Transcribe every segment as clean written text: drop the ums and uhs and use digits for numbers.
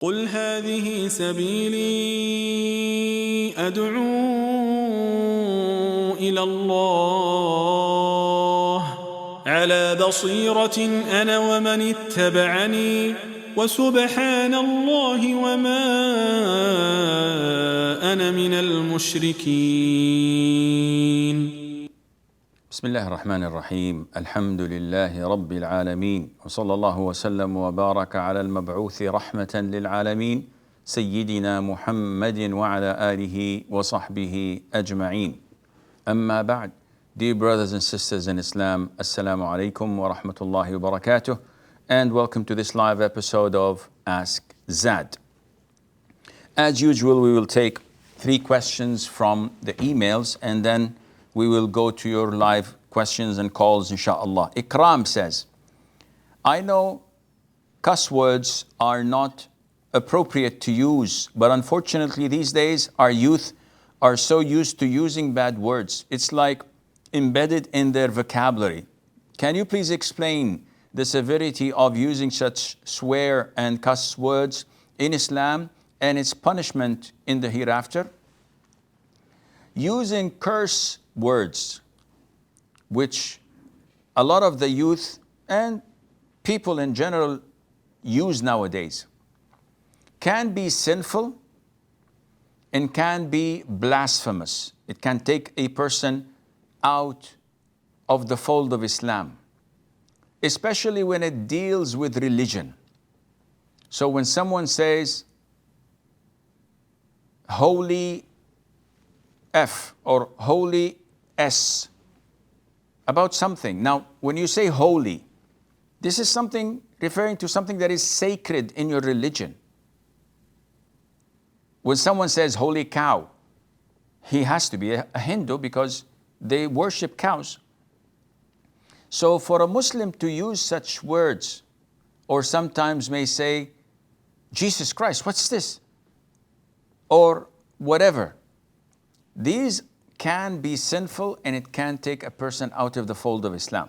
قل هذه سبيلي أدعو إلى الله على بصيرة أنا ومن اتبعني وسبحان الله وما أنا من المشركين. بسم الله الرحمن الرحيم. الحمد لله رب العالمين، وصلى الله وسلم وبارك على المبعوث رحمة للعالمين سيدنا محمد وعلى آله وصحبه أجمعين. أما بعد, dear brothers and sisters in Islam, Assalamu alaikum wa rahmatullahi wa barakatuh, and welcome to this live episode of Ask Zad. As usual, we will take 3 questions from the emails and then we will go to your live questions and calls, inshallah. Ikram says, I know cuss words are not appropriate to use, but unfortunately these days our youth are so used to using bad words. It's like embedded in their vocabulary. Can you please explain the severity of using such swear and cuss words in Islam and its punishment in the hereafter? Using curse words, which a lot of the youth and people in general use nowadays, can be sinful and can be blasphemous. It can take a person out of the fold of Islam, especially when it deals with religion. So when someone says holy F or holy S about something. Now, when you say holy, this is something referring to something that is sacred in your religion. When someone says holy cow, he has to be a Hindu because they worship cows. So for a Muslim to use such words, or sometimes may say, Jesus Christ, what's this? Or whatever. These can be sinful and it can take a person out of the fold of Islam.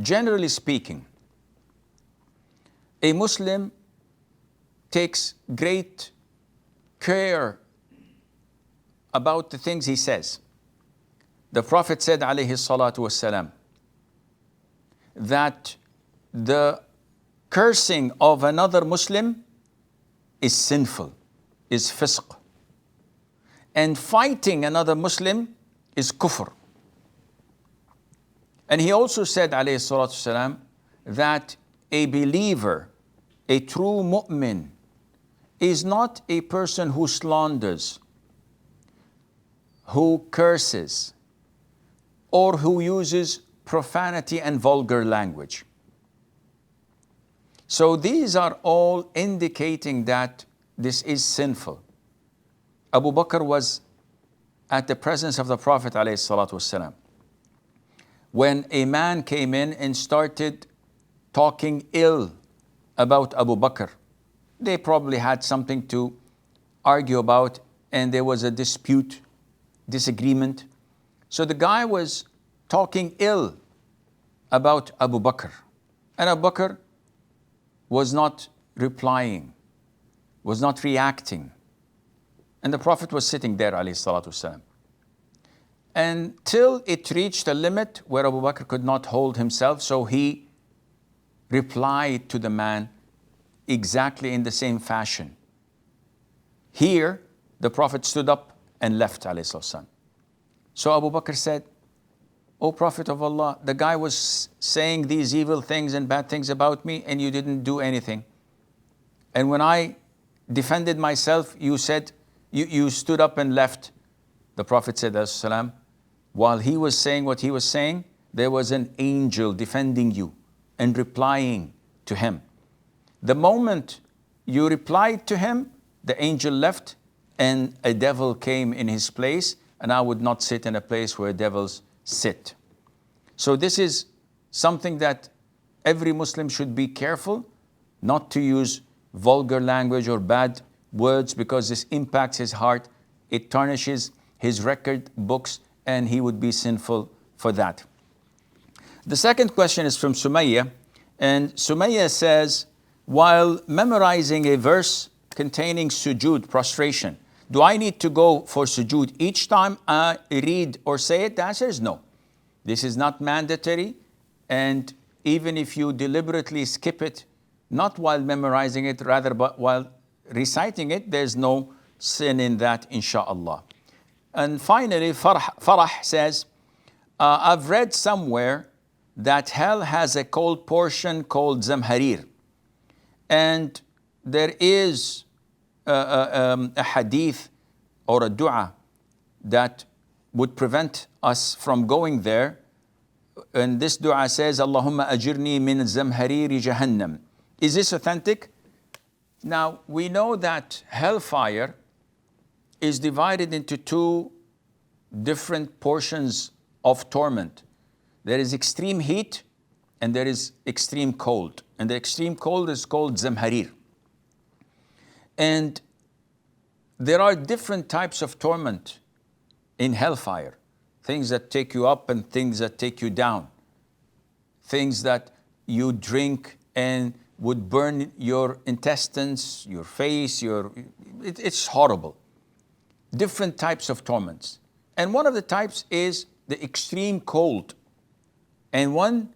Generally speaking, a Muslim takes great care about the things he says. The Prophet said, alayhi salatu wassalam, that the cursing of another Muslim is sinful, is fisq. And fighting another Muslim is kufr. And he also said, alayhi salatu wasalam, that a believer, a true mu'min, is not a person who slanders, who curses, or who uses profanity and vulgar language. So these are all indicating that this is sinful. Abu Bakr was at the presence of the Prophet ﷺ when a man came in and started talking ill about Abu Bakr. They probably had something to argue about and there was a dispute, disagreement. So the guy was talking ill about Abu Bakr. And Abu Bakr was not replying, was not reacting. And the Prophet was sitting there, alayhi salatu wasalam. Until it reached a limit where Abu Bakr could not hold himself, so he replied to the man exactly in the same fashion. Here, the Prophet stood up and left, alayhi salatu wasalam. So Abu Bakr said, O Prophet of Allah, the guy was saying these evil things and bad things about me and you didn't do anything. And when I defended myself, you said, you stood up and left. The Prophet said, As-salam, while he was saying what he was saying, there was an angel defending you and replying to him. The moment you replied to him, the angel left and a devil came in his place, and I would not sit in a place where devils sit. So this is something that every Muslim should be careful not to use vulgar language or bad words, because this impacts his heart, it tarnishes his record books, and he would be sinful for that. The second question is from Sumayya, and Sumayya says, while memorizing a verse containing sujood, prostration, do I need to go for sujood each time I read or say it? The answer is no. This is not mandatory, and even if you deliberately skip it, not while memorizing it, rather but while reciting it, there's no sin in that, inshallah. And finally, Farah says, I've read somewhere that hell has a cold portion called Zamharir. And there is a hadith or a dua that would prevent us from going there. And this dua says, Allahumma ajirni min zamhariri jahannam. Is this authentic? Now, we know that hellfire is divided into two different portions of torment. There is extreme heat and there is extreme cold. And the extreme cold is called zamharir. And there are different types of torment in hellfire. Things that take you up and things that take you down. Things that you drink and would burn your intestines, your face, it's horrible. Different types of torments. And one of the types is the extreme cold. And one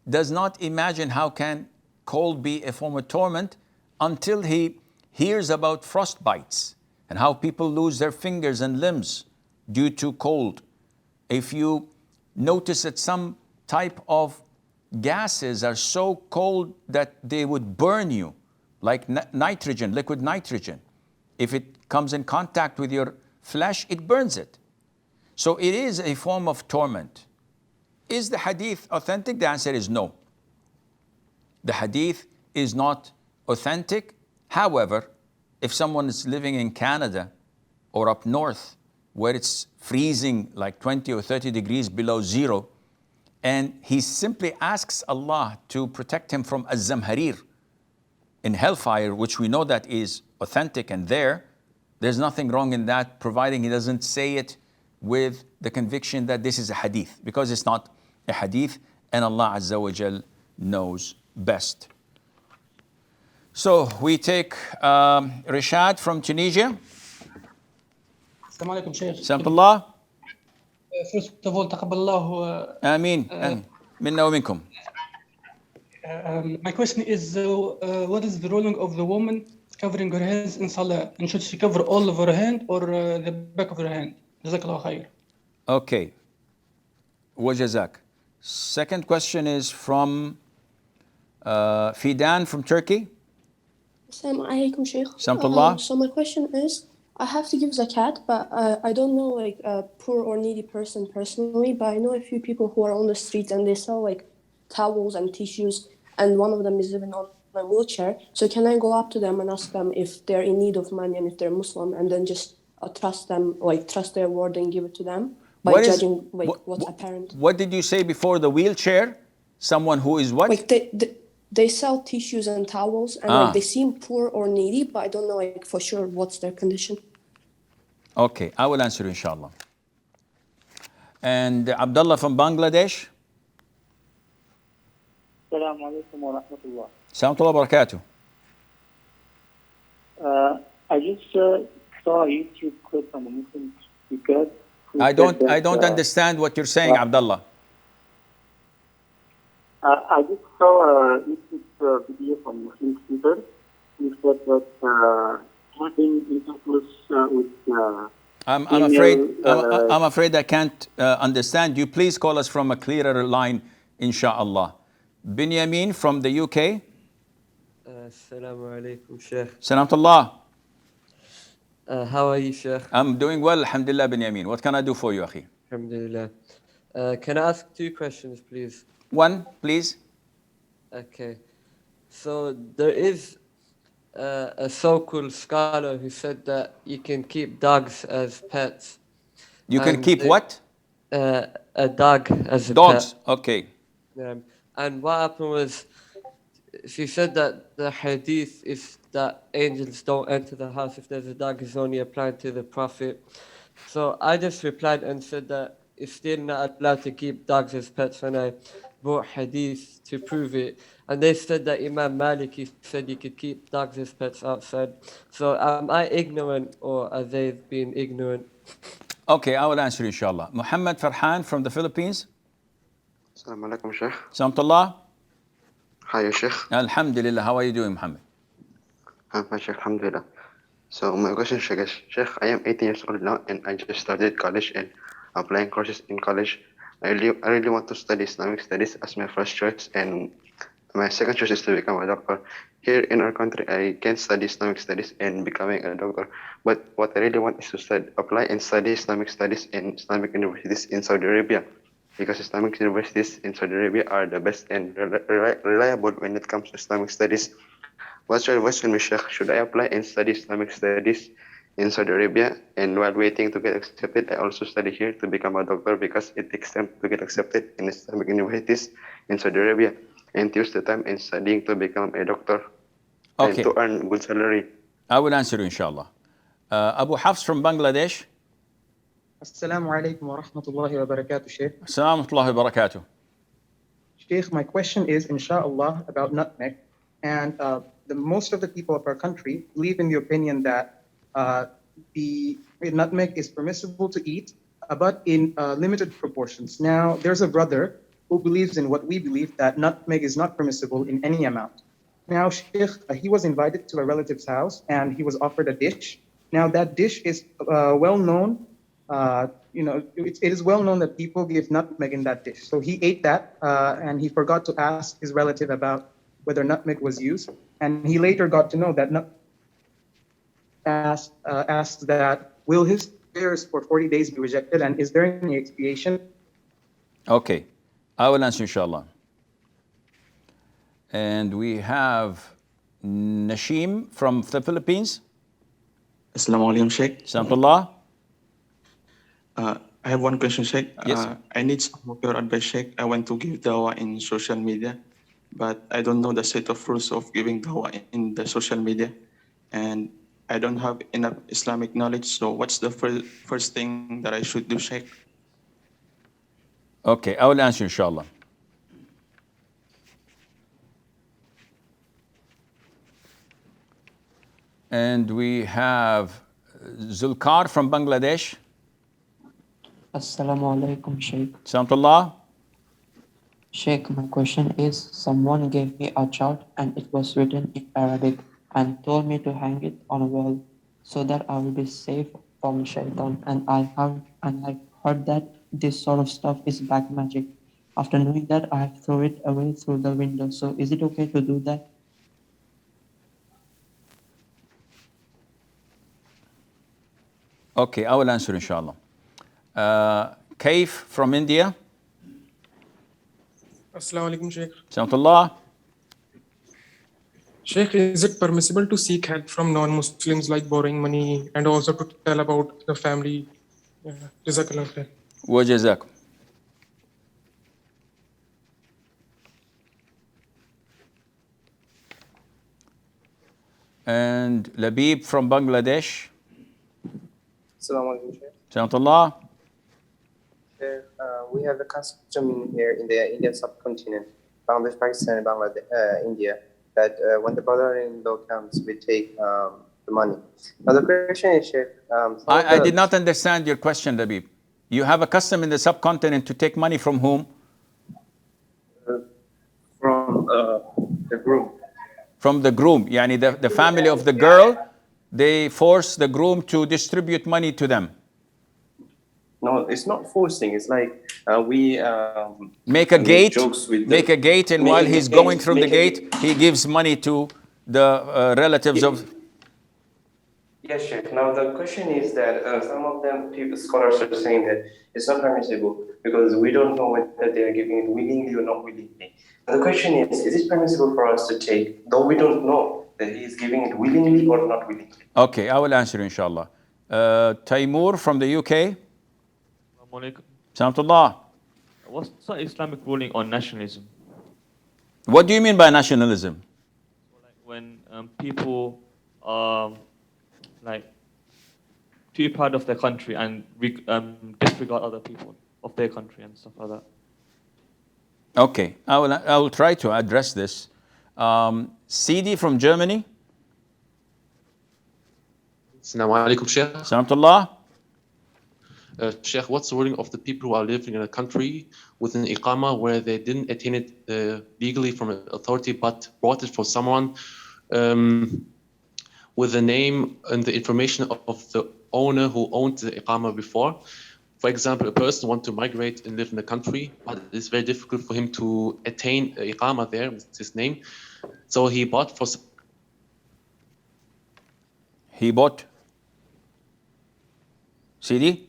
does not imagine how can cold be a form of torment until he hears about frostbites and how people lose their fingers and limbs due to cold. If you notice that some type of gases are so cold that they would burn you, like nitrogen, liquid nitrogen. If it comes in contact with your flesh, it burns it. So it is a form of torment. Is the hadith authentic? The answer is no. The hadith is not authentic. However, if someone is living in Canada or up north where it's freezing like 20 or 30 degrees below zero, and he simply asks Allah to protect him from az-zamharir in hellfire, which we know that is authentic and there's nothing wrong in that, providing he doesn't say it with the conviction that this is a hadith, because it's not a hadith and Allah Azza wa Jal knows best. So we take Rishad from Tunisia. السلام عليكم شيخ. سلام الله. First of all, تقبل الله. آمين. منا ومنكم. My question is, what is the ruling of the woman covering her hands in Salat? And should she cover all of her hand or the back of her hand? جزاك الله خير. Okay. وجزاك. Second question is from Fidan from Turkey. Assalamu alaikum, Sheikh. Samtullah. So my question is, I have to give zakat, but I don't know like a poor or needy person personally, but I know a few people who are on the street and they sell like towels and tissues, and one of them is living on a wheelchair. So can I go up to them and ask them if they're in need of money and if they're Muslim, and then just trust them, like trust their word and give it to them by judging what's apparent? What did you say before the wheelchair? Someone who is what? Like they sell tissues and towels, and like they seem poor or needy, but I don't know like for sure what's their condition. Okay, I will answer inshallah. And Abdullah from Bangladesh. Assalamu alaikum wa rahmatullah. Assalamu wa barakatuh. I just saw a YouTube clip from a Muslim speaker. I don't understand what you're saying, Abdullah. I just saw a YouTube video from a Muslim speaker who said that having intercourse with I'm afraid I can't understand you. Please call us from a clearer line, inshallah. Binyamin from the UK. Assalamu alaikum, Sheikh. Salamullah. How are you, Sheikh? I'm doing well, alhamdulillah, Binyamin. What can I do for you, akhi? Alhamdulillah. Can I ask 2 questions, please? One, please. Okay. So there is a so-called scholar who said that you can keep dogs as pets. You can keep what? A dog as a Dogs. pet. Okay. And what happened was, she said that the hadith is that angels don't enter the house if there's a dog, is only applied to the Prophet. So I just replied and said that it's still not allowed to keep dogs as pets, and I brought hadith to prove it. And they said that Imam Malik, he said you could keep dogs as pets outside. So am I ignorant or are they being ignorant? Okay, I will answer inshallah. Muhammad Farhan from the Philippines. Assalamu alaikum, Sheikh. Samtullah. Hi, Sheikh. Alhamdulillah. How are you doing, Muhammad? I'm fine, Sheikh. Alhamdulillah. So my question, Sheikh, is, Sheikh, I am 18 years old now and I just started college and applying courses in college. I really want to study Islamic studies as my first choice, and my second choice is to become a doctor. Here in our country, I can study Islamic studies and becoming a doctor. But what I really want is to apply and study Islamic studies in Islamic universities in Saudi Arabia, because Islamic universities in Saudi Arabia are the best and reliable when it comes to Islamic studies. What's your advice to me, Sheikh? Should I apply and study Islamic studies in Saudi Arabia? And while waiting to get accepted, I also study here to become a doctor, because it takes time to get accepted in Islamic universities in Saudi Arabia. And use the time in studying to become a doctor and Okay. to earn good salary. I will answer you, inshallah. Abu Hafs from Bangladesh. Assalamu alaikum wa rahmatullahi wa barakatuh, Sheikh. Assalamu alaikum wa barakatuh. Sheikh, my question is, inshallah, about nutmeg. And most of the people of our country believe in the opinion that the nutmeg is permissible to eat, but in limited proportions. Now, there's a brother who believes in what we believe, that nutmeg is not permissible in any amount. Now, Sheikh, he was invited to a relative's house and he was offered a dish. Now, that dish is well known. It is well known that people give nutmeg in that dish. So he ate that and he forgot to ask his relative about whether nutmeg was used. And he later got to know that asked that, will his prayers for 40 days be rejected, and is there any expiation? Okay, I will answer inshallah. And we have Nashim from the Philippines. Assalamu alaikum, Sheikh. Samtullah. I have one question, Sheikh. Yes. I need some of your advice, Sheikh. I want to give dawah in social media, but I don't know the set of rules of giving dawah in the social media, and I don't have enough Islamic knowledge. So what's the first thing that I should do, Sheikh? Okay, I will answer inshallah. And we have Zulkar from Bangladesh. Assalamu alaikum, Sheikh. Samtullah. Sheikh, my question is, someone gave me a chart and it was written in Arabic and told me to hang it on a wall so that I will be safe from shaitan. And I heard that this sort of stuff is black magic. After knowing that, I have thrown it away through the window. So is it okay to do that? Okay, I will answer inshallah. Kaif from India. Assalamu alaikum, Sheikh. Samtullah. Sheikh, is it permissible to seek help from non-Muslims, like borrowing money, and also to tell about the family? Jazakallah khair. Wa jazakum. And Labib from Bangladesh. Assalamu alaikum, Sheikh. Samtullah. We have a custom in here in the Indian subcontinent, Bangladesh, Pakistan, and Bangladesh, India, that when the brother-in-law comes, we take the money. Now the question is, Sheikh, I did not understand your question, Labib. You have a custom in the subcontinent to take money from whom? From the groom. From the groom. Yani the family of the girl, they force the groom to distribute money to them. No, it's not forcing. It's like we make a gate, and while he's going through the gate, he gives money to the relatives of. Yes, Sheikh. Now the question is that some of them scholars are saying that it's not permissible because we don't know whether they are giving it willingly or not willingly. And the question is it permissible for us to take, though we don't know that he is giving it willingly or not willingly? Okay, I will answer inshallah. Taimur from the UK. Samtullah. What's the Islamic ruling on nationalism? What do you mean by nationalism? Like when people are too proud of their country and disregard other people of their country and stuff like that. Okay, I will try to address this. Sidi from Germany. Assalamu alaikum, Sheikh. Salamullah. Sheikh, what's the ruling of the people who are living in a country with an iqama where they didn't attain it legally from an authority but brought it from someone with the name and the information of the owner who owned the iqama before? For example, a person wants to migrate and live in a country, but it's very difficult for him to attain iqama there with his name. So he bought for... He bought? Sidi?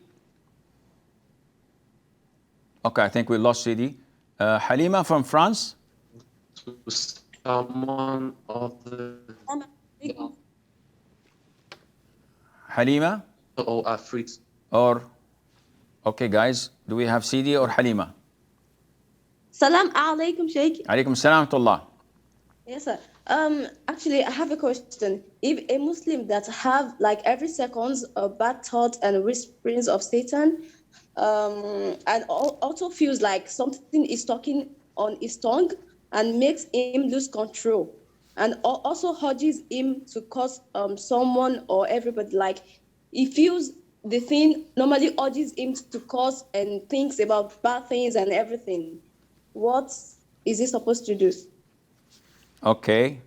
Okay, I think we lost Sidi. Halima from France? Someone of the... Halima? Or Afrits. Or... Okay, guys, do we have Sidi or Halima? Salam alaikum, Sheikh. Alaikum salam wa rahmatullah. Yes, sir. Actually, I have a question. If a Muslim that have like every second bad thoughts and whisperings of Satan, and also feels like something is talking on his tongue and makes him lose control, and also urges him to curse someone or everybody, like he feels the thing normally urges him to curse and thinks about bad things and everything. What is he supposed to do? Okay,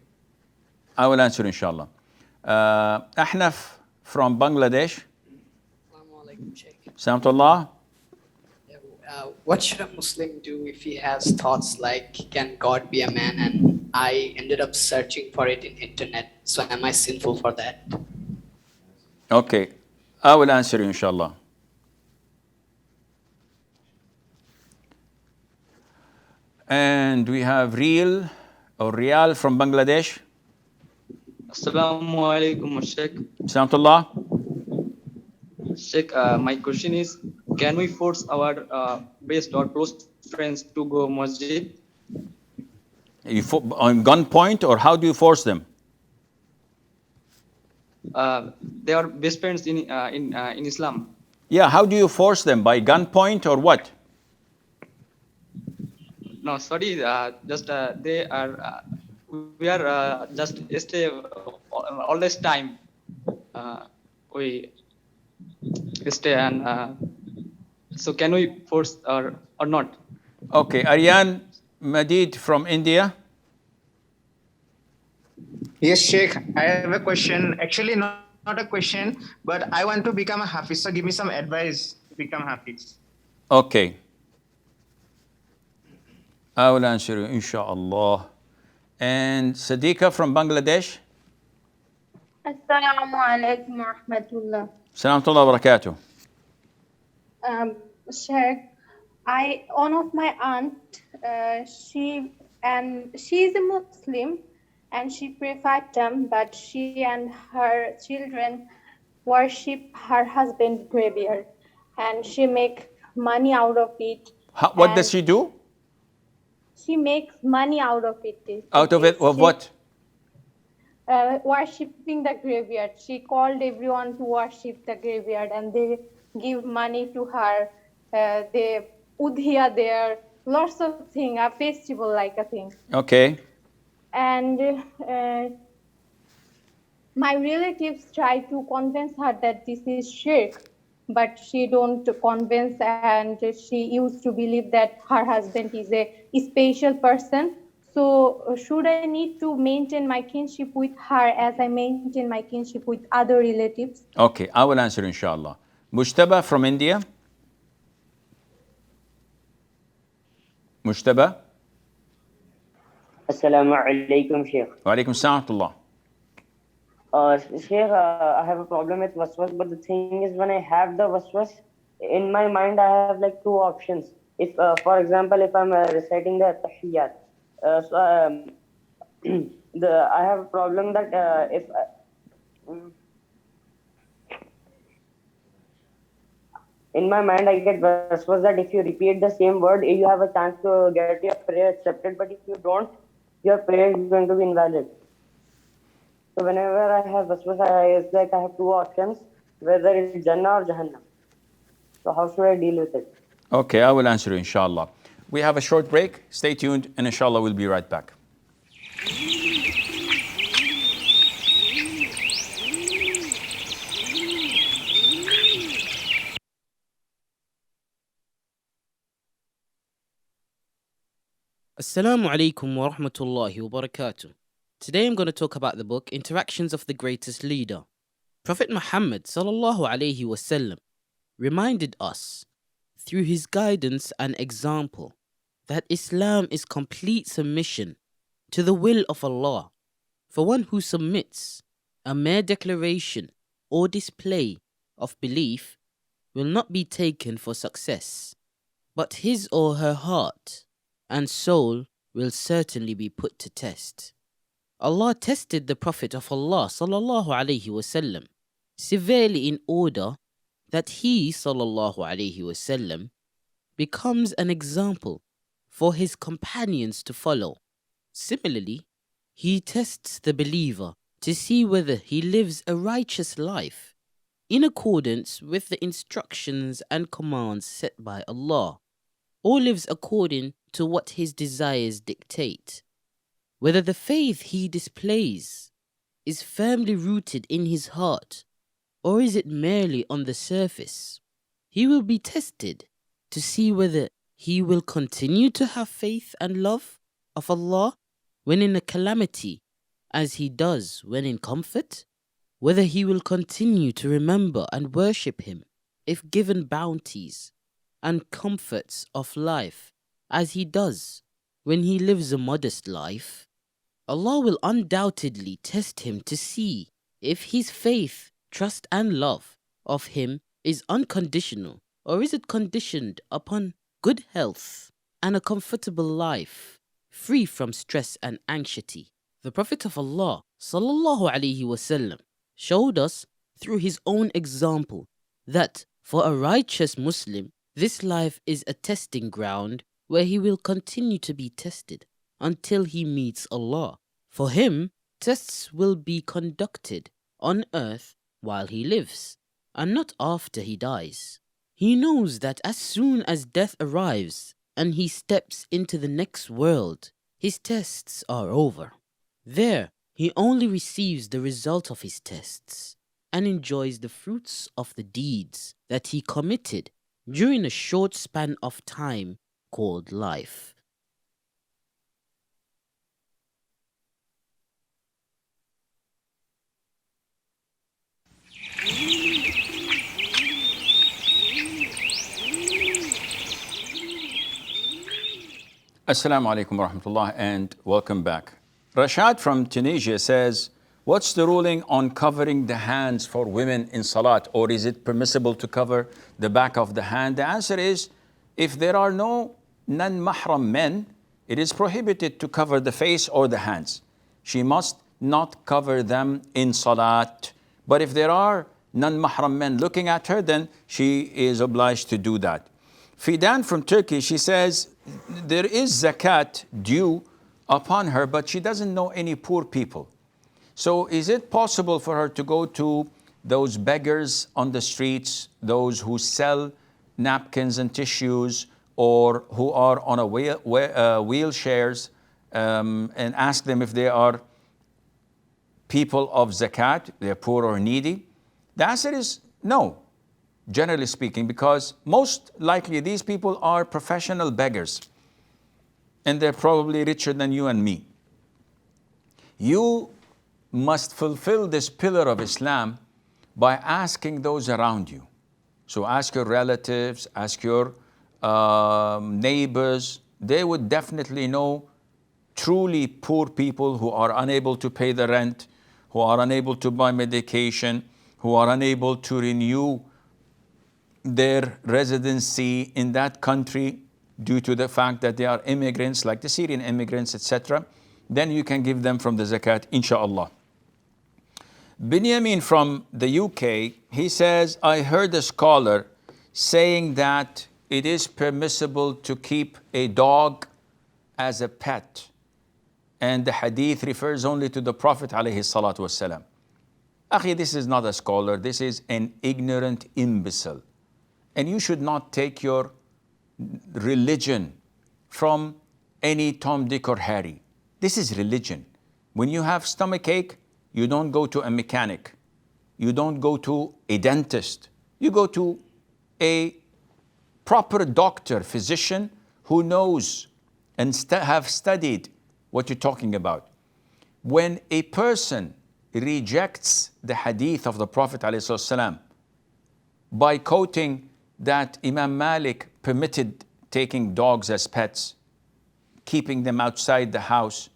I will answer inshallah. Ahnaf from Bangladesh. Salamullah. What should a Muslim do if he has thoughts like, can God be a man? And I ended up searching for it in internet. So am I sinful for that? Okay, I will answer you inshallah. And we have Real from Bangladesh. Assalamu alaikum, Sheikh. Salamullah. Sheikh, my question is, can we force our best or close friends to go masjid? On gunpoint, or how do you force them? They are best friends in Islam. Yeah, how do you force them? By gunpoint or what? No, sorry, just they are, we are just stay all this time. We stay and so can we force or not? Okay, Aryan Madid from India. Yes, Sheikh, I have a question. Actually, not a question, but I want to become a Hafiz. So give me some advice to become Hafiz. Okay. I will answer you, inshallah. And Sadiqa from Bangladesh. Assalamu alaikum wa rahmatullah. Salamullah wa barakatuh. Sheikh, one of my aunt, she is a Muslim and she prays 5 times, but she and her children worship her husband's graveyard, and she makes money out of it. What does she do? She makes money out of it. Out of it, of what? Worshipping the graveyard. She called everyone to worship the graveyard, and they give money to her. They udhiya there, lots of things, a festival like a thing. Okay. And my relatives try to convince her that this is shirk, but she don't convince, and she used to believe that her husband is a special person. So should I need to maintain my kinship with her as I maintain my kinship with other relatives? Okay, I will answer inshallah. Mujtaba from India. Mujtaba. Assalamu alaikum, Sheikh. Wa alaikum salam. Sheikh, I have a problem with waswas, but the thing is, when I have the waswas, in my mind, I have like 2 options. If, for example, if I'm reciting the tahiyyat, I have a problem that in my mind, I get waswas that if you repeat the same word, you have a chance to get your prayer accepted, but if you don't, your prayer is going to be invalid. So whenever I have waswas, it's like I have 2 options, whether it's Jannah or Jahannam. So how should I deal with it? Okay, I will answer you inshallah. We have a short break. Stay tuned, and inshallah we'll be right back. Assalamu alaikum wa rahmatullahi wa barakatuh. Today I'm going to talk about the book Interactions of the Greatest Leader. Prophet Muhammad sallallahu alaihi wasallam reminded us through his guidance and example that Islam is complete submission to the will of Allah. For one who submits, a mere declaration or display of belief will not be taken for success, but his or her heart and soul will certainly be put to test. Allah tested the Prophet of Allah sallallahu alaihi wasallam severely in order that he sallallahu alaihi wasallam becomes an example for his companions to follow. Similarly, he tests the believer to see whether he lives a righteous life in accordance with the instructions and commands set by Allah, or lives according to what his desires dictate. Whether the faith he displays is firmly rooted in his heart, or is it merely on the surface. He will be tested to see whether he will continue to have faith and love of Allah when in a calamity, as he does when in comfort, whether he will continue to remember and worship him if given bounties and comforts of life, as he does when he lives a modest life. Allah will undoubtedly test him to see if his faith, trust and love of him is unconditional, or is it conditioned upon good health and a comfortable life, free from stress and anxiety. The Prophet of Allah sallallahu alaihi wasallam showed us through his own example that for a righteous Muslim, this life is a testing ground where he will continue to be tested until he meets Allah. For him, tests will be conducted on earth while he lives, and not after he dies. He knows that as soon as death arrives and he steps into the next world, his tests are over. There, he only receives the result of his tests and enjoys the fruits of the deeds that he committed during a short span of time called life. Assalamu alaikum wa rahmatullah and welcome back. Rashad from Tunisia says, what's the ruling on covering the hands for women in Salat, or is it permissible to cover the back of the hand? The answer is, if there are no non-mahram men, it is prohibited to cover the face or the hands. She must not cover them in Salat. But if there are non-mahram men looking at her, then she is obliged to do that. Fidan from Turkey, she says, there is zakat due upon her, but she doesn't know any poor people. So is it possible for her to go to those beggars on the streets, those who sell napkins and tissues, or who are on wheelchairs, and ask them if they are people of zakat, they're poor or needy? The answer is no, generally speaking, because most likely these people are professional beggars, and they're probably richer than you and me. You must fulfill this pillar of Islam by asking those around you. So ask your relatives, ask your neighbors. They would definitely know truly poor people who are unable to pay the rent, who are unable to buy medication, who are unable to renew their residency in that country due to the fact that they are immigrants, like the Syrian immigrants, etc. Then you can give them from the zakat, inshallah. Benjamin from the UK, he says, I heard a scholar saying that it is permissible to keep a dog as a pet, and the hadith refers only to the Prophet alayhi salatu wasalam. Akhi, this is not a scholar, this is an ignorant imbecile. And you should not take your religion from any Tom, Dick, or Harry. This is religion. When you have stomachache, you don't go to a mechanic. You don't go to a dentist. You go to a proper doctor, physician, who knows and have studied what you're talking about. When a person rejects the hadith of the Prophet ﷺ by quoting that Imam Malik permitted taking dogs as pets, keeping them outside the house,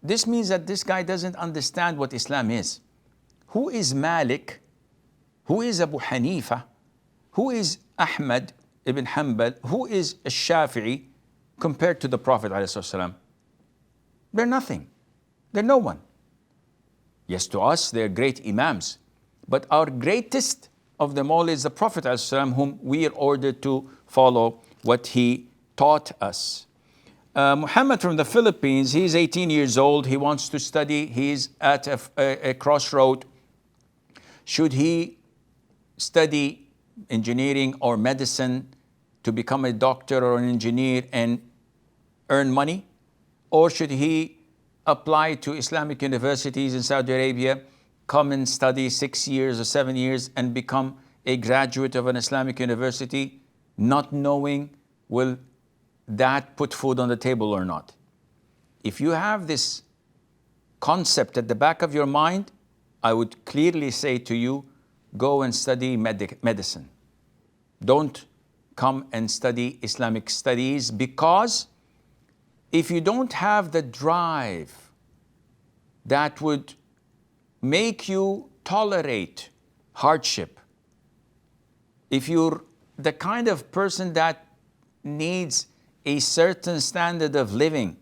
this means that this guy doesn't understand what Islam is. Who is Malik? Who is Abu Hanifa? Who is Ahmad ibn Hanbal? Who is Shafi'i compared to the Prophet ﷺ? They're nothing. They're no one. Yes, to us, they're great imams. But our greatest of them all is the Prophet ﷺ, whom we are ordered to follow what he taught us. Muhammad from the Philippines, he's 18 years old. He wants to study. He's at a crossroad. Should he study engineering or medicine to become a doctor or an engineer and earn money? Or should he apply to Islamic universities in Saudi Arabia, come and study 6 years or 7 years and become a graduate of an Islamic university, not knowing will that put food on the table or not? If you have this concept at the back of your mind, I would clearly say to you, go and study medicine. Don't come and study Islamic studies, because if you don't have the drive that would make you tolerate hardship, if you're the kind of person that needs a certain standard of living,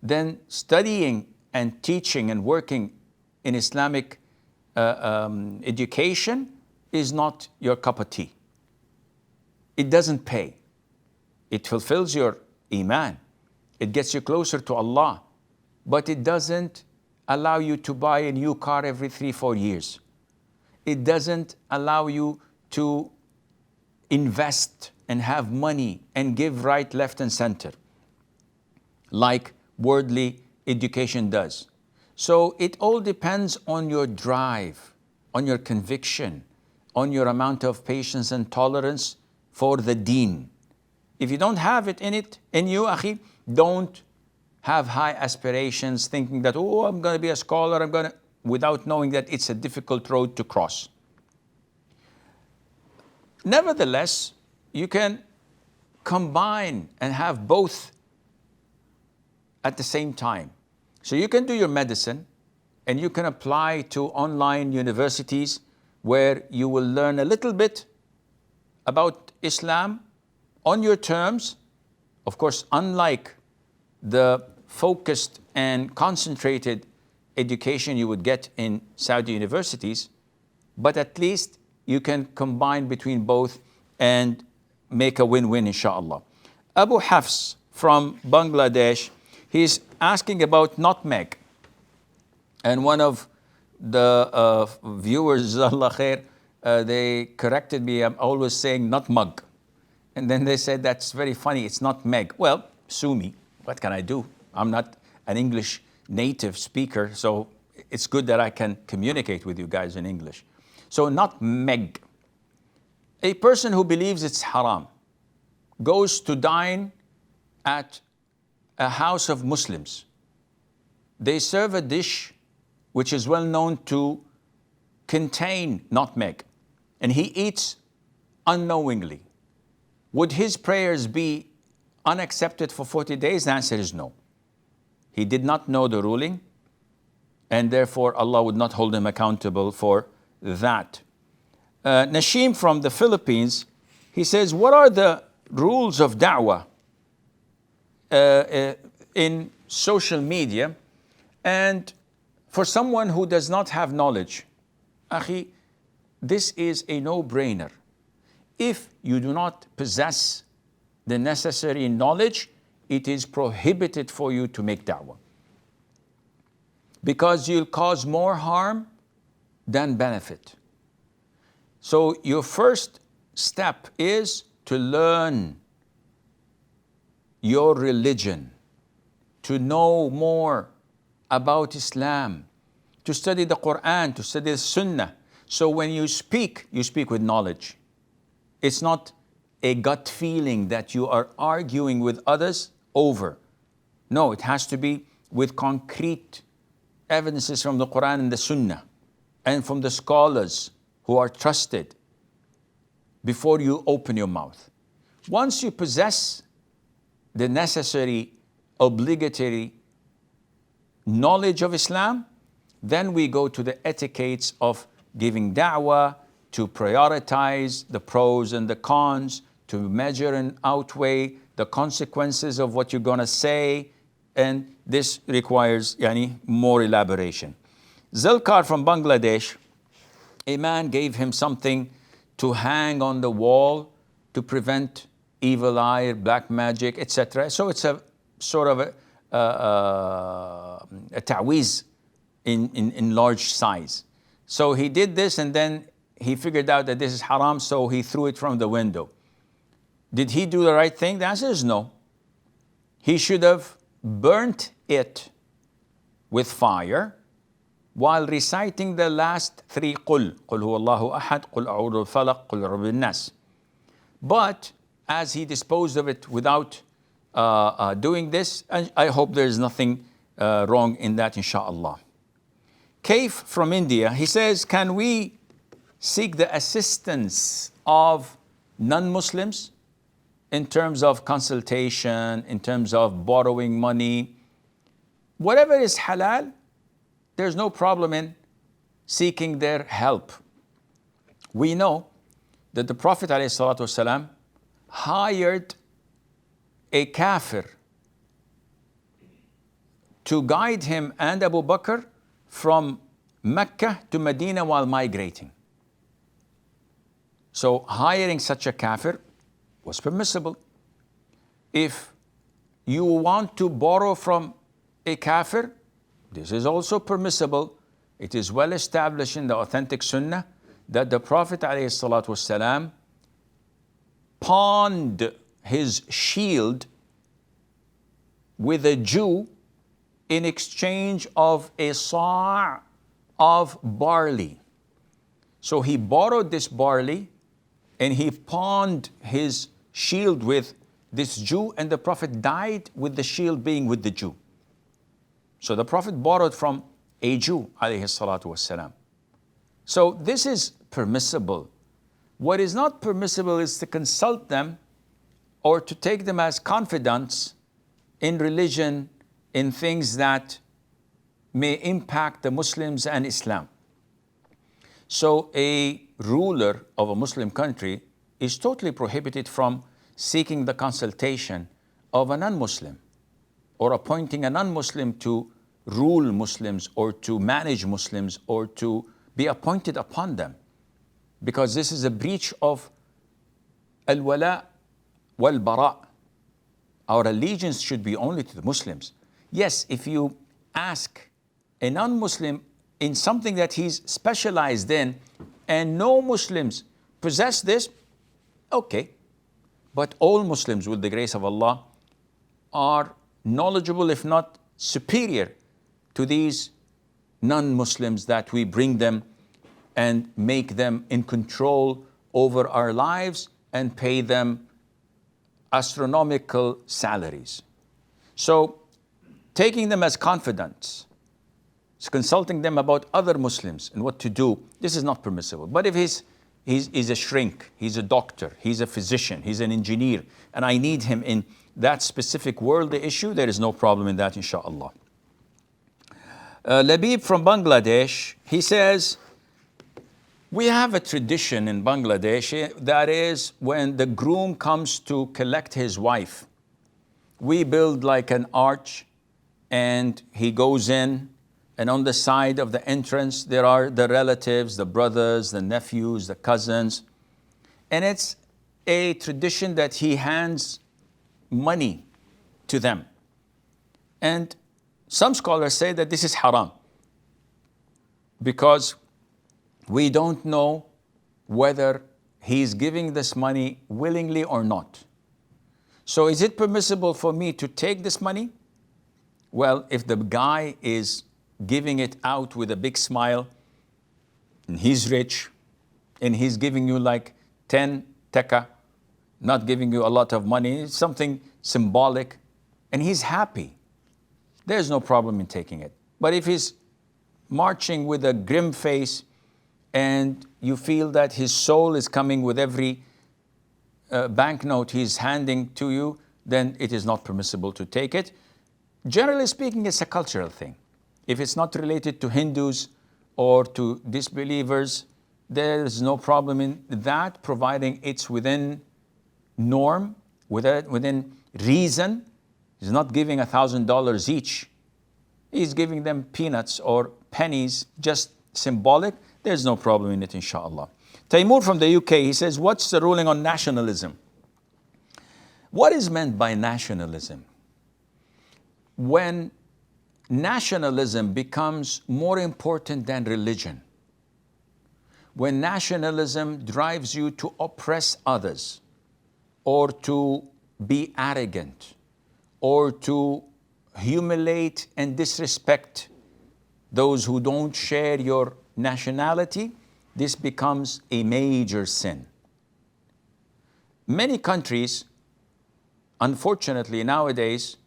then studying and teaching and working in Islamic education is not your cup of tea. It doesn't pay. It fulfills your iman. It gets you closer to Allah, but it doesn't allow you to buy a new car every 3-4 years. It doesn't allow you to invest and have money and give right, left, and center like worldly education does. So it all depends on your drive, on your conviction, on your amount of patience and tolerance for the deen. If you don't have it in you, akhi, don't have high aspirations thinking that, oh, I'm going to be a scholar, without knowing that it's a difficult road to cross. Nevertheless, you can combine and have both at the same time. So you can do your medicine and you can apply to online universities where you will learn a little bit about Islam on your terms. Of course, unlike the focused and concentrated education you would get in Saudi universities, but at least you can combine between both and make a win-win, inshallah. Abu Hafs from Bangladesh, he's asking about nutmeg. And one of the viewers, Allah khair, they corrected me. I'm always saying nutmeg. And then they said, that's very funny, it's not meg. Well, sue me. What can I do? I'm not an English native speaker, so it's good that I can communicate with you guys in English. So nutmeg. A person who believes it's haram goes to dine at a house of Muslims. They serve a dish which is well known to contain nutmeg, and he eats unknowingly. Would his prayers be unaccepted for 40 days? The answer is no. He did not know the ruling, and therefore Allah would not hold him accountable for that. Nashim from the Philippines, he says, what are the rules of da'wah in social media? And for someone who does not have knowledge, akhi, this is a no-brainer. If you do not possess the necessary knowledge, it is prohibited for you to make da'wah, because you'll cause more harm than benefit. So your first step is to learn your religion, to know more about Islam, to study the Quran, to study the Sunnah. So when you speak with knowledge. It's not a gut feeling that you are arguing with others over. No, it has to be with concrete evidences from the Quran and the Sunnah and from the scholars who are trusted before you open your mouth. Once you possess the necessary, obligatory knowledge of Islam, then we go to the etiquettes of giving da'wah, to prioritize the pros and the cons, to measure and outweigh the consequences of what you're going to say, and this requires more elaboration. Zulkar from Bangladesh, a man gave him something to hang on the wall to prevent evil eye, black magic, etc. So it's a sort of a ta'weez in large size. So he did this, and then he figured out that this is haram, so he threw it from the window. Did he do the right thing? The answer is no. He should have burnt it with fire while reciting the last three قُلْ هُوَ اللَّهُ أَحَدْ قُلْ أَعُوذُ بِالْفَلَقِ قُلْ رَبِّ النَّاسِ. But as he disposed of it without doing this, I hope there is nothing wrong in that, inshallah. Kaif from India, he says, can we seek the assistance of non-Muslims in terms of consultation, in terms of borrowing money? Whatever is halal, there's no problem in seeking their help. We know that the Prophet ﷺ hired a kafir to guide him and Abu Bakr from Mecca to Medina while migrating. So hiring such a kafir was permissible. If you want to borrow from a kafir, this is also permissible. It is well established in the authentic sunnah that the Prophet ﷺ pawned his shield with a Jew in exchange of a sa' of barley. So he borrowed this barley and he pawned his shield with this Jew, and the Prophet died with the shield being with the Jew. So the Prophet borrowed from a Jew, alayhi salatu wassalam. So this is permissible. What is not permissible is to consult them or to take them as confidants in religion, in things that may impact the Muslims and Islam. So a ruler of a Muslim country is totally prohibited from seeking the consultation of a non-Muslim or appointing a non-Muslim to rule Muslims or to manage Muslims or to be appointed upon them, because this is a breach of al-wala wal-bara. Our allegiance should be only to the Muslims. Yes, if you ask a non-Muslim in something that he's specialized in and no Muslims possess this, okay. But all Muslims, with the grace of Allah, are knowledgeable, if not superior, to these non-Muslims that we bring them and make them in control over our lives and pay them astronomical salaries. So taking them as confidants, consulting them about other Muslims and what to do, this is not permissible. But if he's a shrink, he's a doctor, he's a physician, he's an engineer, and I need him in that specific worldly issue, there is no problem in that, inshallah. Labib from Bangladesh, he says, we have a tradition in Bangladesh that is when the groom comes to collect his wife, we build like an arch and he goes in, and on the side of the entrance there are the relatives, the brothers, the nephews, the cousins, and it's a tradition that he hands money to them. And some scholars say that this is haram because we don't know whether he's giving this money willingly or not. So is it permissible for me to take this money? Well, if the guy is giving it out with a big smile, and he's rich, and he's giving you like 10 taka, not giving you a lot of money, it's something symbolic, and he's happy, there's no problem in taking it. But if he's marching with a grim face and you feel that his soul is coming with every banknote he's handing to you, then it is not permissible to take it. Generally speaking, it's a cultural thing. If it's not related to Hindus or to disbelievers, there's no problem in that, providing it's within norm, within reason. He's not giving $1,000 each. He's giving them peanuts or pennies, just symbolic. There's no problem in it, inshallah. Taimur from the UK, he says, what's the ruling on nationalism? What is meant by nationalism? When nationalism becomes more important than religion, when nationalism drives you to oppress others, or to be arrogant, or to humiliate and disrespect those who don't share your nationality, this becomes a major sin. Many countries, unfortunately nowadays,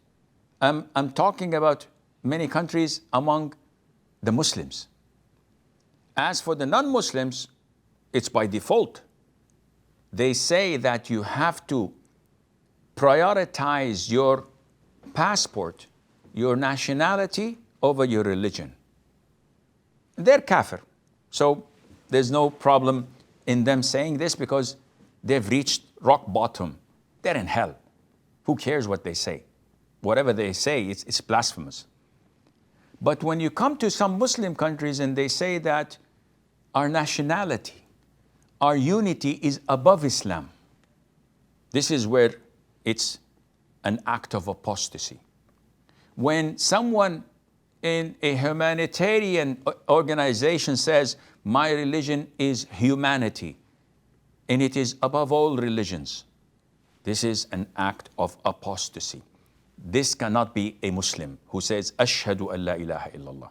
I'm talking about many countries among the Muslims. As for the non-Muslims, it's by default. They say that you have to prioritize your passport, your nationality over your religion. They're kafir. So there's no problem in them saying this because they've reached rock bottom. They're in hell. Who cares what they say? Whatever they say, it's blasphemous. But when you come to some Muslim countries and they say that our nationality, our unity is above Islam, this is where it's an act of apostasy. When someone in a humanitarian organization says, my religion is humanity, and it is above all religions, this is an act of apostasy. This cannot be a Muslim who says, Ashhadu an la ilaha illallah.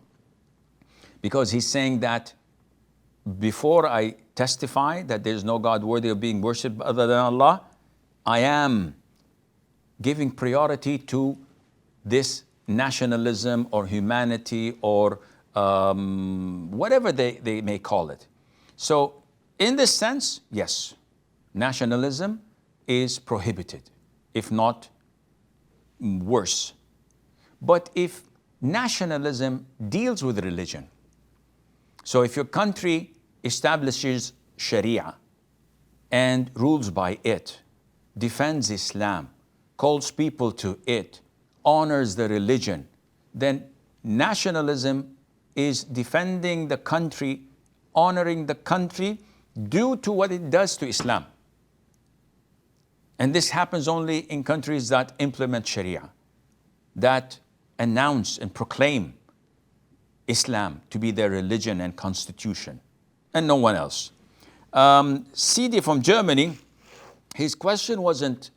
Because he's saying that before I testify that there is no God worthy of being worshipped other than Allah, I am giving priority to this nationalism or humanity or whatever they may call it. So in this sense, yes, nationalism is prohibited, if not worse. But if nationalism deals with religion, so if your country establishes Sharia and rules by it, defends Islam, calls people to it, honors the religion, then nationalism is defending the country, honoring the country due to what it does to Islam. And this happens only in countries that implement Sharia, that announce and proclaim Islam to be their religion and constitution, and no one else. CD from Germany, his question wasn't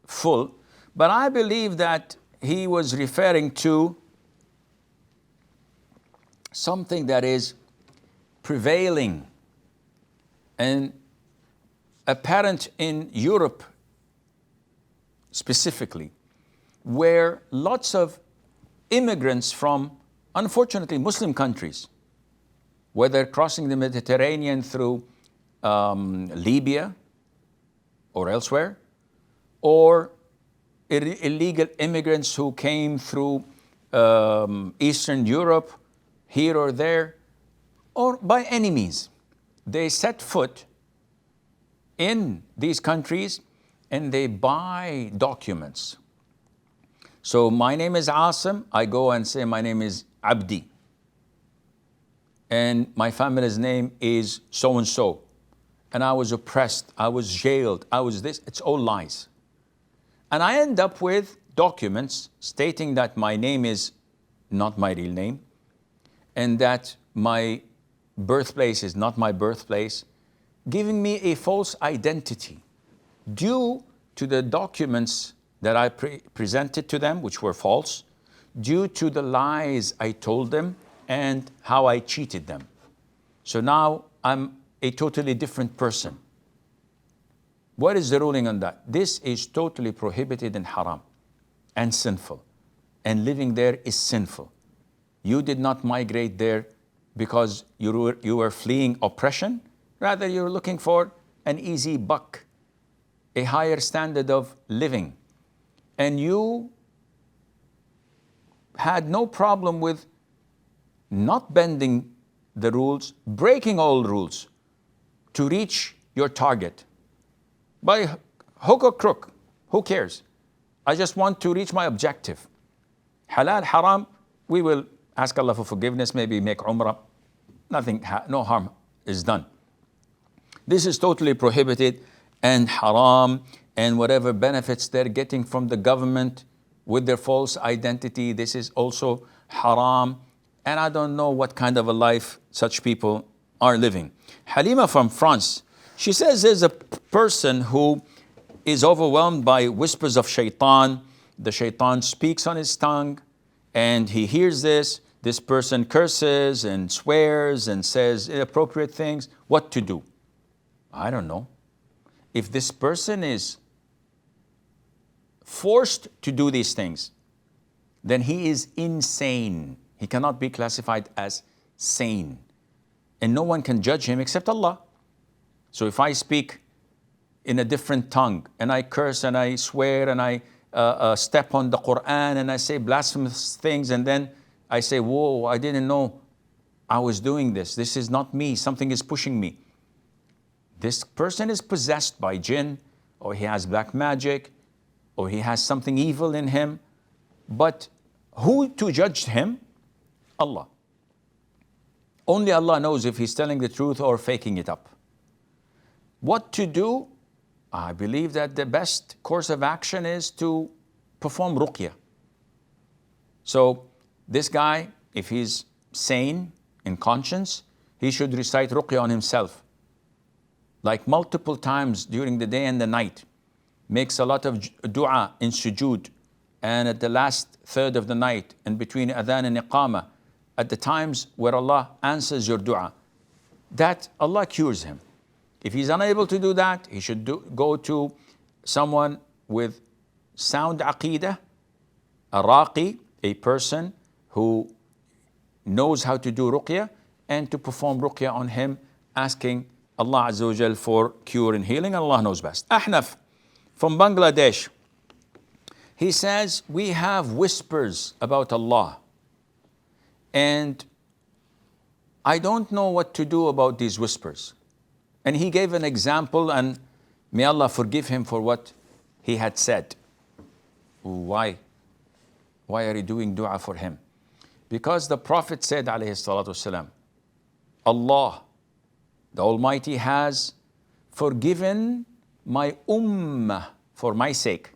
full, but I believe that he was referring to something that is prevailing and apparent in Europe specifically, where lots of immigrants from, unfortunately, Muslim countries, whether crossing the Mediterranean through Libya or elsewhere, or illegal immigrants who came through Eastern Europe, here or there, or by any means, they set foot in these countries and they buy documents. So my name is Asim, I go and say my name is Abdi, and my family's name is so-and-so, and I was oppressed, I was jailed, I was this, it's all lies. And I end up with documents stating that my name is not my real name, and that my birthplace is not my birthplace, giving me a false identity due to the documents that I presented to them, which were false, due to the lies I told them and how I cheated them. So now I'm a totally different person. What is the ruling on that? This is totally prohibited and haram and sinful. And living there is sinful. You did not migrate there because you were fleeing oppression. Rather, you're looking for an easy buck, a higher standard of living. And you had no problem with not bending the rules, breaking all rules to reach your target. By hook or crook, who cares? I just want to reach my objective. Halal, haram, we will ask Allah for forgiveness, maybe make umrah. Nothing, no harm is done. This is totally prohibited and haram, and whatever benefits they're getting from the government with their false identity, this is also haram. And I don't know what kind of a life such people are living. Halima from France, she says there's a person who is overwhelmed by whispers of shaitan. The shaitan speaks on his tongue and he hears this. This person curses and swears and says inappropriate things. What to do? I don't know. If this person is forced to do these things, then he is insane. He cannot be classified as sane. And no one can judge him except Allah. So if I speak in a different tongue and I curse and I swear and I step on the Quran and I say blasphemous things and then I say, whoa, I didn't know I was doing this. This is not me. Something is pushing me. This person is possessed by jinn, or he has black magic, or he has something evil in him. But who to judge him? Allah. Only Allah knows if he's telling the truth or faking it up. What to do? I believe that the best course of action is to perform ruqyah. So this guy, if he's sane in conscience, he should recite ruqyah on himself. Like multiple times during the day and the night. Makes a lot of dua in sujood. And at the last third of the night, and between adhan and iqamah, at the times where Allah answers your dua, that Allah cures him. If he's unable to do that, he should go to someone with sound aqeedah, a raqi, a person who knows how to do ruqyah, and to perform ruqyah on him, asking Allah Azza wa Jal for cure and healing. Allah knows best. Ahnaf from Bangladesh, he says, we have whispers about Allah. And I don't know what to do about these whispers. And he gave an example, and may Allah forgive him for what he had said. Why? Why are you doing dua for him? Because the Prophet said, alayhi salatu wasalam, Allah, the Almighty, has forgiven my ummah for my sake.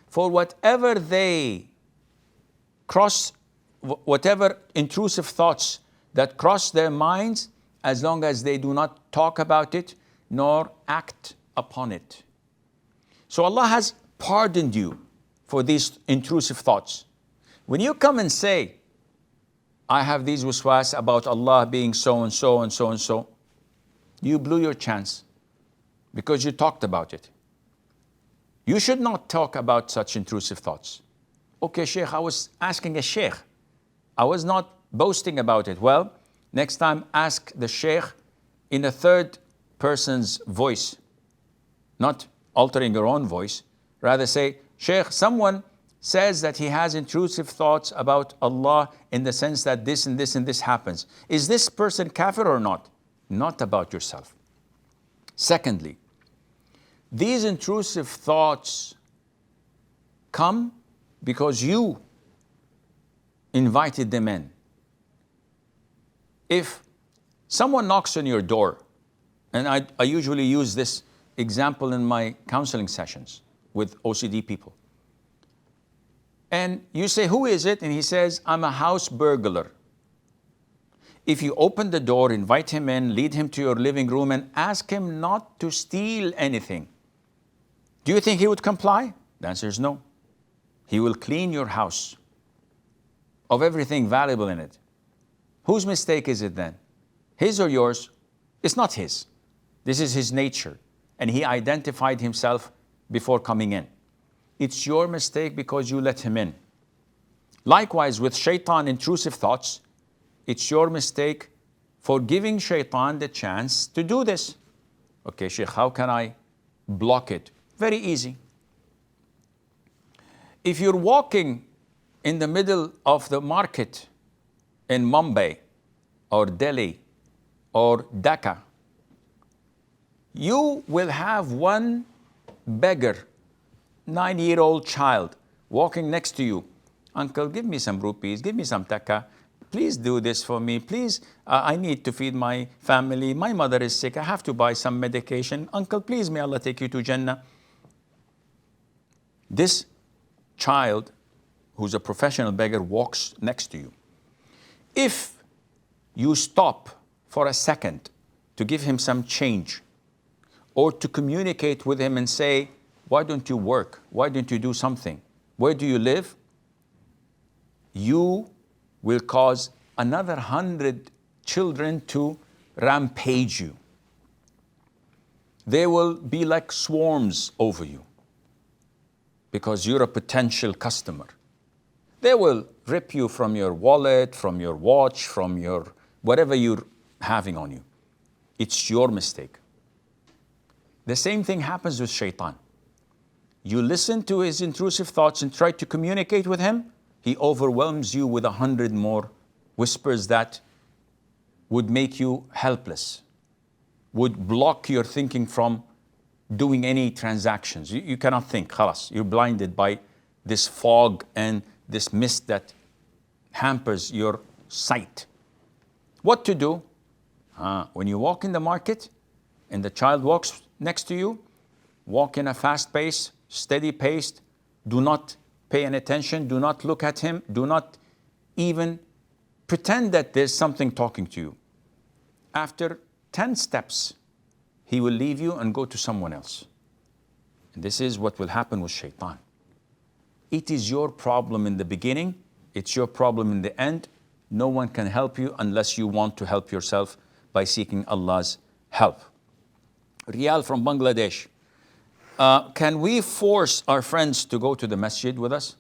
For whatever they cross, whatever intrusive thoughts that cross their minds, as long as they do not talk about it nor act upon it. So Allah has pardoned you for these intrusive thoughts. When you come and say, I have these waswas about Allah being so and so and so and so, you blew your chance because you talked about it. You should not talk about such intrusive thoughts. Okay, Sheikh, I was asking a Sheikh. I was not boasting about it. Well, next time ask the Sheikh in a third person's voice, not altering your own voice. Rather say, Sheikh, someone says that he has intrusive thoughts about Allah in the sense that this and this and this happens. Is this person kafir or not? Not about yourself. Secondly, these intrusive thoughts come because you invited them in. If someone knocks on your door, and I usually use this example in my counseling sessions with OCD people, and you say, who is it? And he says, I'm a house burglar. If you open the door, invite him in, lead him to your living room, and ask him not to steal anything, do you think he would comply? The answer is no. He will clean your house of everything valuable in it. Whose mistake is it then? His or yours? It's not his. This is his nature. and he identified himself before coming in. It's your mistake because you let him in. Likewise, with shaitan intrusive thoughts, it's your mistake for giving shaitan the chance to do this. Okay, Sheikh, how can I block it? Very easy. If you're walking in the middle of the market in Mumbai or Delhi or Dhaka, you will have one beggar, 9-year-old child, walking next to you. Uncle, give me some rupees, give me some taka. Please do this for me. Please, I need to feed my family. My mother is sick. I have to buy some medication. Uncle, please, may Allah take you to Jannah. This child, who's a professional beggar, walks next to you. If you stop for a second to give him some change, or to communicate with him and say, why don't you work? Why don't you do something? Where do you live? You will cause another 100 children to rampage you. They will be like swarms over you because you're a potential customer. They will rip you from your wallet, from your watch, from your whatever you're having on you. It's your mistake. The same thing happens with shaitan. You listen to his intrusive thoughts and try to communicate with him, he overwhelms you with 100 more whispers that would make you helpless, would block your thinking from doing any transactions. You cannot think, khalas, you're blinded by this fog and this mist that hampers your sight. What to do? When you walk in the market and the child walks next to you, walk in a fast pace, steady pace. Do not pay any attention. Do not look at him. Do not even pretend that there's something talking to you. After 10 steps, he will leave you and go to someone else. And this is what will happen with shaitan. It is your problem in the beginning. It's your problem in the end. No one can help you unless you want to help yourself by seeking Allah's help. Riyal from Bangladesh. Can we force our friends to go to the masjid with us?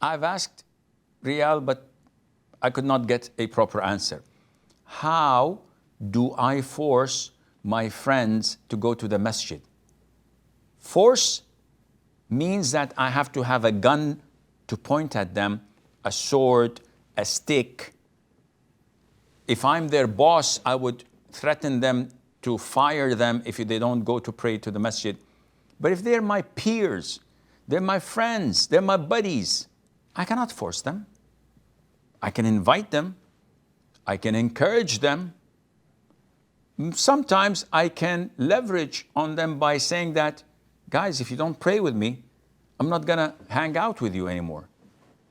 I've asked Riyal, but I could not get a proper answer. How do I force my friends to go to the masjid? Force means that I have to have a gun to point at them, a sword, a stick. If I'm their boss, I would threaten them to fire them if they don't go to pray to the masjid. But if they're my peers, they're my friends, they're my buddies, I cannot force them. I can invite them. I can encourage them. Sometimes I can leverage on them by saying that, guys, if you don't pray with me, I'm not gonna hang out with you anymore.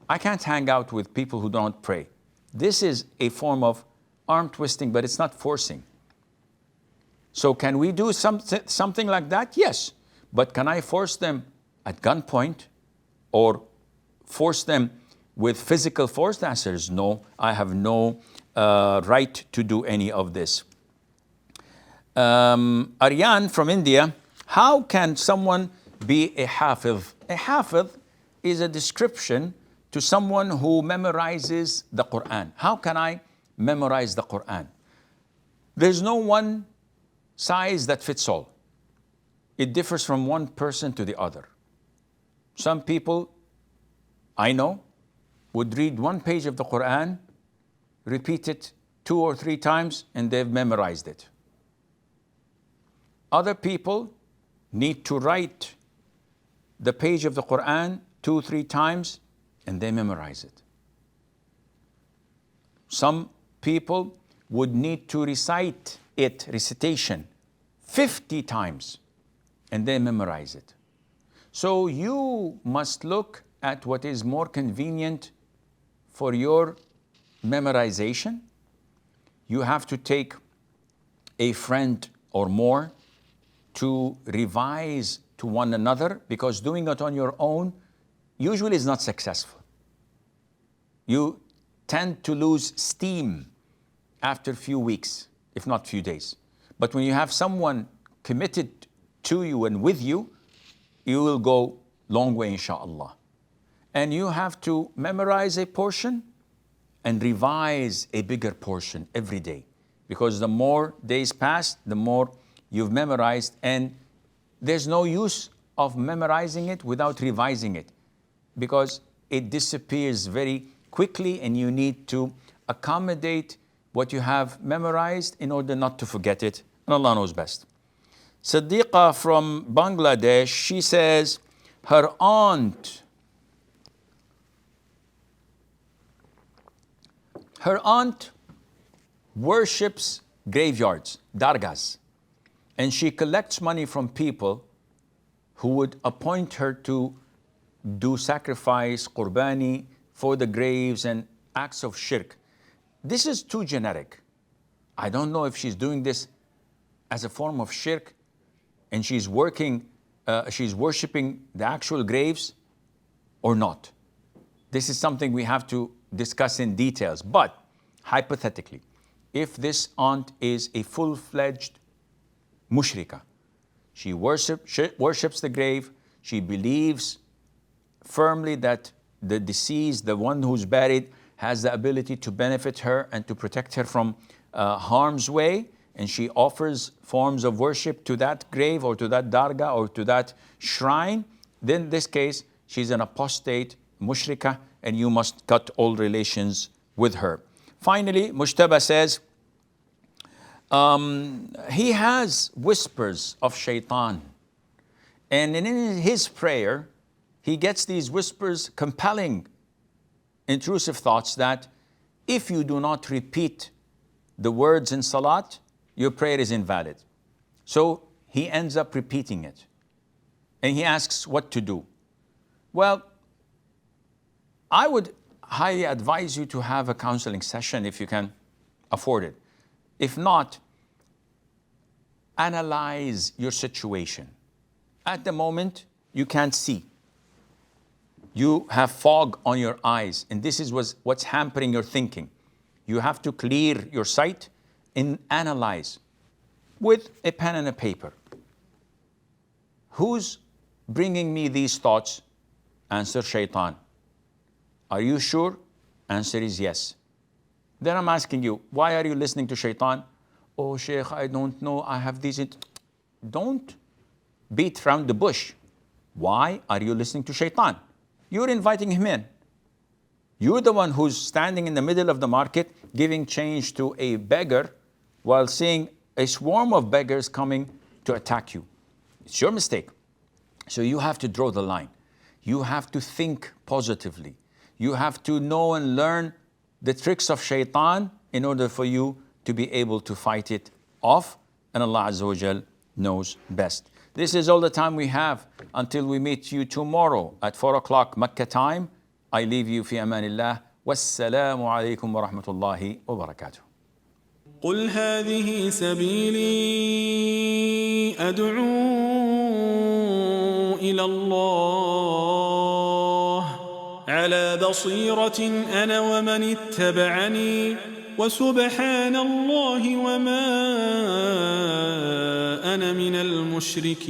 I can't hang out with people who don't pray. This is a form of arm twisting, but it's not forcing. So can we do something like that? Yes. But can I force them at gunpoint or force them with physical force? The answer is no. I have no right to do any of this. Aryan from India, how can someone be a hafiz? A hafiz is a description to someone who memorizes the Quran. How can I memorize the Quran? There's no one size that fits all. It differs from one person to the other. Some people I know would read one page of the Quran, repeat it 2 or 3 times, and they've memorized it. Other people need to write the page of the Quran 2 or 3 times, and they memorize it. Some people would need to recite it, recitation, 50 times, and they memorize it. So you must look at what is more convenient for your memorization. You have to take a friend or more to revise to one another, because doing it on your own usually is not successful. You tend to lose steam after a few weeks, if not few days. But when you have someone committed to you and with you, you will go long way, inshallah. And you have to memorize a portion and revise a bigger portion every day. Because the more days pass, the more you've memorized, and there's no use of memorizing it without revising it, because it disappears very quickly and you need to accommodate what you have memorized in order not to forget it, and Allah knows best. Siddiqa from Bangladesh, she says her aunt worships graveyards, dargahs, and she collects money from people who would appoint her to do sacrifice, qurbani, for the graves and acts of shirk. This is too generic. I don't know if she's doing this as a form of shirk and she's worshipping the actual graves or not. This is something we have to discuss in details. But hypothetically, if this aunt is a full-fledged mushrika, she worships the grave, she believes firmly that the deceased, the one who's buried, has the ability to benefit her and to protect her from harm's way, and she offers forms of worship to that grave or to that dargah or to that shrine, then in this case, she's an apostate mushrika and you must cut all relations with her. Finally, Mujtaba says, he has whispers of shaitan, and in his prayer, he gets these whispers, compelling, intrusive thoughts that if you do not repeat the words in Salat, your prayer is invalid. So he ends up repeating it. And he asks what to do. Well, I would highly advise you to have a counseling session if you can afford it. If not, analyze your situation. At the moment, you can't see. You have fog on your eyes, and this is what's hampering your thinking. You have to clear your sight and analyze with a pen and a paper. Who's bringing me these thoughts? Answer, shaitan. Are you sure? Answer is yes. Then I'm asking you, why are you listening to shaitan? Oh, Sheikh, I don't know, I have these. Don't beat around the bush. Why are you listening to shaitan? You're inviting him in. You're the one who's standing in the middle of the market giving change to a beggar while seeing a swarm of beggars coming to attack you. It's your mistake. So you have to draw the line. You have to think positively. You have to know and learn the tricks of shaitan in order for you to be able to fight it off, and Allah Azza wa Jal knows best. This is all the time we have until we meet you tomorrow at 4 o'clock Mecca time. I leave you في أمان الله. والسلام عليكم ورحمة الله وبركاته. قل هذه سبيلي أدعو إلى الله على بصيرة أنا ومن اتبعني وسبحان الله وما أنا من المشركين.